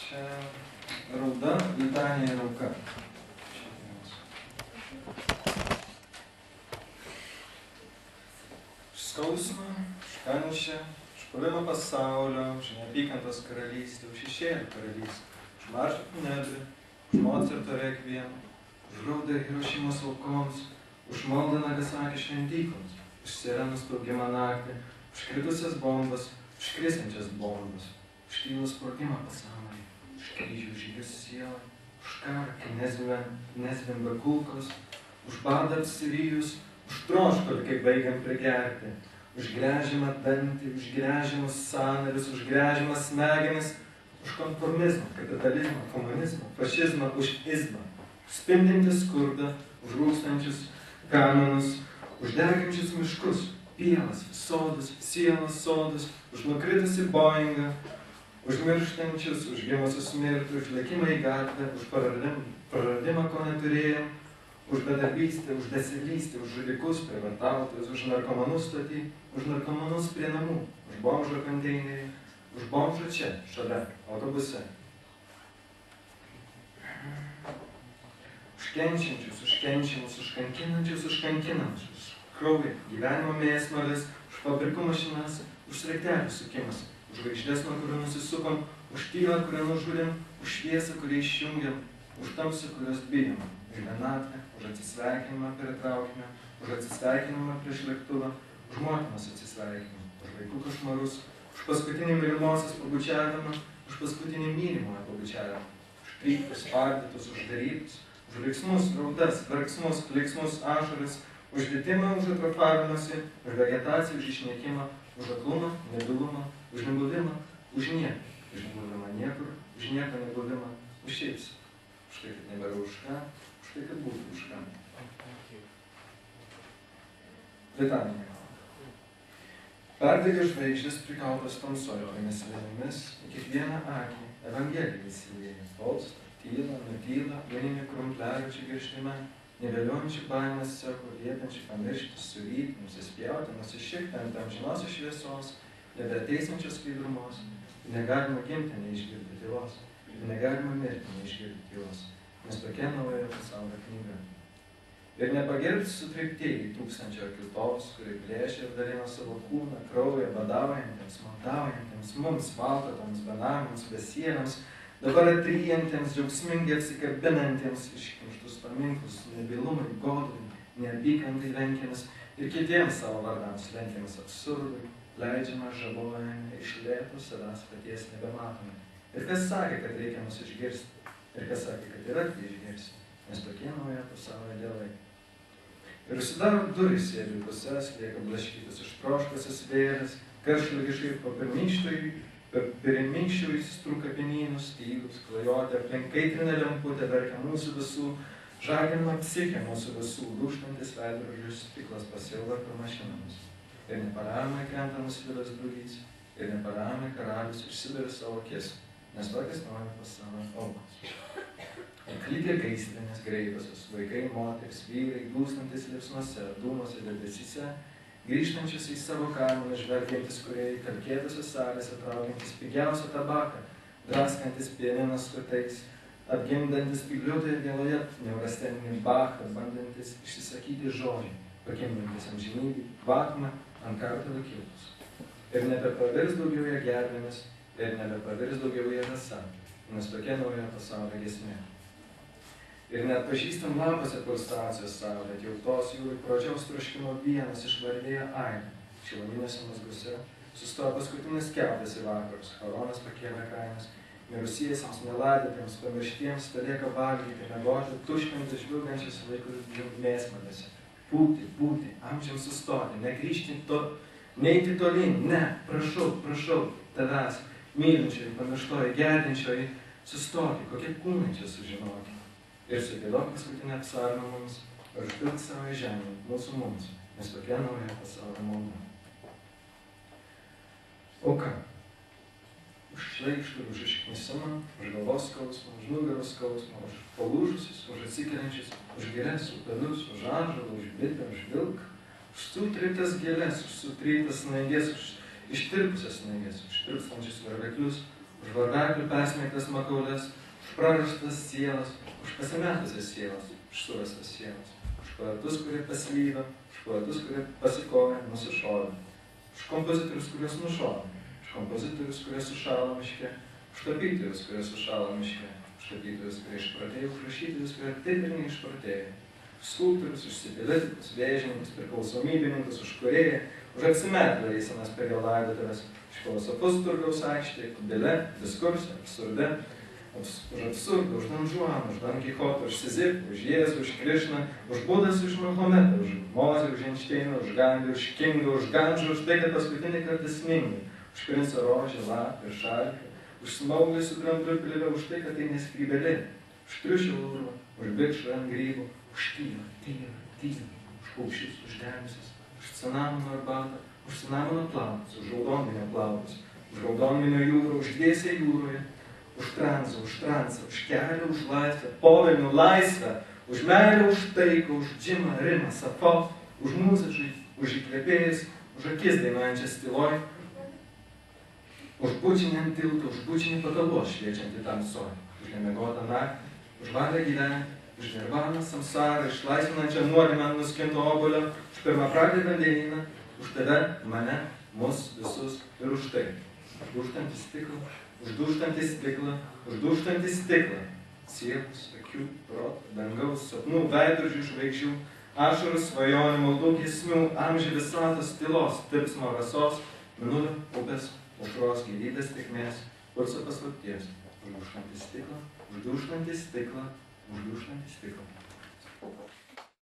Čia rauda, litanija ir auka. Už skausmą, už kančią, už puolimą pasaulio, už neapykantos karalystę, už šešėlių karalystę, už maršą funebri, už Mocarto rekviemą, už raudą Hirošimos aukoms, už maldą Nagasaki šventykloms, už sirenų sprogimą naktį, už kritusias bombas, už krisančias bombas, už tylų sprogimą pasaulyje, už kryžių žygius sielą, už karą, kai nezvimba kulkos, už badą apsirijus, už troškulį, kai baigiam prigerti, už gręžimą dantį, už gręžimus sąnarius, už gręžimą smegenis, už konformizmą, kapitalizmą, komunizmą, fašizmą, už izmą, už spindintį skurdą, už rūkstančius kamenus, už degančius miškus, pievas, sodus, sienos sodus, už nukritusi Boeingą, už mirštančius, už gimusius mirtį, už lėkimą į gatvę, už praradimą, ko neturėjom, už bedarbystę, už besilystę, už žudikus, prievartautojus, už narkomanus stotį, už narkomanus prie namų, už bomžo konteinerį, už bomžą čia, šalia, autobuse. Už kenčiančius, už kenčiamus, už kankinančius, už kankinančius. Kraują, gyvenimo mėsmalis, už fabrikų mašinas, už sraigtelių sukimas, už žvaigždės, nuo kurių nusisukom, už tylą, kurią nužudėm, už šviesą, kurią išjungiam, už tamsą, kurios bijom, už vienatvę, už atsisveikinimą prie traukinio, už atsisveikinimą prieš lėktuvą, už motinos atsisveikinimą, už vaikų košmarus, už paskutinį mylimosios pabučiavimą, už paskutinį mylimojo pabučiavimą, už pyktus, spardytus, uždarytus, už liksmus, raudas, verksmus, liksmus, ašaras, už litimą, už atrofavimąsi, už vegetaciją, už išnykimą, už aklumą, nebylumą, už nebuvimą, už nieką, už nebuvimą niekur, už nieko nebuvimą, už šiaip. Už tai, kad nebėra už ką, už tai, kad būtų už ką. Litanija. Perdegė žvaigždės prikautos tamsojomis vėlimis, į kiekvieną akį Evangelija įsilieja, tolsta, tyla, nutyla, vienimi krumpliavičiai girštime, neveliojančių baimės seko, liepiančių pamiršti, suryti, nusispjauti, nusišikti ant amžinosios šviesos, nebeateisančios skaidrumos, negalima gimti neišgirdi tylos, negalima mirti neišgirdi tylos, nes tokia naujojo pasaulio knyga. Ir nepagerbs sutriktieji tūkstančio kitos, kuri plėšia ir dalina savo kūną, kraują, badaujantiems, maldaujantiems, mums, valkatams, benamiams, besieliams, dabar atryjantiems, džiaugsmingai atsikabinantiems iškimštus paminklus, nebylumai, godui, neapykantai lenkiamis ir kitiems savo vardams lenkiamis absurdui, leidžiama žabojami iš lėto savęs paties nebematome. Ir kas sakė, kad reikia mus išgirsti, ir kas sakė, kad yra tai išgirsti, nes tokie naujojo pasaulio dievai. Ir užsidaro durys sėdžių puses, lieka blaškytas ištroškusias vėjas, karštligiškai pirmykščių įsistrų kapinynus, tylus, klajoti aplink kaitrinę lemputę, verkia mūsų visų, žaginama psichė mūsų visų, lūžtantis veidrodžių stiklas pasilva per mašinomis. Ir neparamai krenta nusivilęs drugys, ir neparamai karalius išsiveria savo akis, nes tokias naujo pasaulio aukos. Ir klykė gaisrinės greiviosios, vaikai, moteris, vyrai, glūstantis liepsnuose, dūmuose, debesyse, grįžtančius į savo kaimą, žvelgiantis kūrėjai, kalkėtose salėse, traukiantis pigiausią tabaką, draskantis pianiną skutais, atgimdantis pigliuotoje vėloje neurasteninį Bachą, bandantis išsisakyti žodžiai, pakimdantis amžinybį, vakumą ant kartuvio kilpus. Ir nebepavirs daugiau jie gervėmis, ir nebepavirs daugiau jie rasa, nes tokia nauja pasaulio giesmė. Ir net pažįstam lapose pulsacijos saulė, atjautos jūrų pradžiaus troškimo vienas išvardėjo aidą. Šilaminėse mazguose sustojo paskutinis keltas į vakarus, Charonas pakėlė kainas, mirusiesiems, nelaidėtiems, pamirštiems, palieka valgyti, mėgoti, tuškinti, žvilgančias laikų mėsmalėse. Būti, amžiams sustoti, negrįžti neiti tolyn, ne, prašau, tavęs, mylinčioji, pamirštoji, gedinčioji, sustoti, kokie kūnai čia sužinoti. Ir sugėdok paskutinę psalmę mums, ir užpilk savo žemę, mūsų mums, nes tokia nauja pasaulio malda. O ką? Už šleikštų, už išknisimą, už galvos skausmą, už nugaros skausmą, už palūžusius, už atsikeliančius, už gėles, upelius, už ąžuolą, už bitę, už vilką, už sutrytas gėles, už sutrytas snaigės, už ištirpusias snaigės, už tirpstančius varveklius, už varveklių persmeigtas makaules, už prarastas sielas, už pasimetusias sielas, už surastas sielas, už poetus, kurie paslydo, už poetus, kurie pasikoja, nusišovė, už kompozitorius, kuriuos nušovė, už kompozitorius, kurie sušalo miške, už tapytojus, kurie sušalo miške, už tapytojus, kurie išprotėjo, už rašytojus, kurie taip ir neišprotėjo, už skulptorius, už sifilitikus, vėžininkus, priklausomybininkus, už kūrėją, už apsimetėlę eisenas per jo laidotuvės, už filosofus Turgaus aikštėje, Kubile, diskurse, absurde, už absurdą, už Don Žuaną, už Don Kichotą, už Sizifą, už Jėzų, už Krišną, už Budas, už Mahometą, už Mozę, už Einšteiną, už Gandį, už Kingą, už Ganžą, už tai, kad paskutinį kartą sningai, už princą Rožę, Lapę ir Šalkę, už smauglį su drambliu pilve, už tai, kad tai neskrybelė, už triušį urvą, už vikšrą ant grybų, už tylą, už paukščius, už debesis, už cinamono arbatą, už cinamono plaukus, už raudonvinio plaukus, už raudonvinio jūrą, už dviesę jūroje, už transą, už kelią, už laisvę, povelnių laisvę, už meilę, už taiką, už džimą, rimą, sapfo, už mūziką, už įkvėpėjus, už akis dainuojančias tyloj, už bučinį ant tiltų, už bučinį pagalvos šviečiantį tamsoj, už nemegotą naktį, už valią gyventi, už nirvaną, samsarą, išlaisvinančią nuodėmę nuskinto obuolio, už pirmapradį vandenyną, už tave, mane, mus visus ir už tai, uždūžtantį stiklą, uždūžtantį stiklą, uždūžtantį stiklą, sielos, akių, proto, dangaus, sapnų, veidrodžių, žvaigždžių, ašarų, svajonių, maldų, giesmių, amžių visatos, tylos, tirpsmo rasos, minulio, upės, aušros, gyvybės tėkmės, pulso paslapties, uždūžtantį stiklą, uždūžtantį stiklą, uždūžtantį stiklą.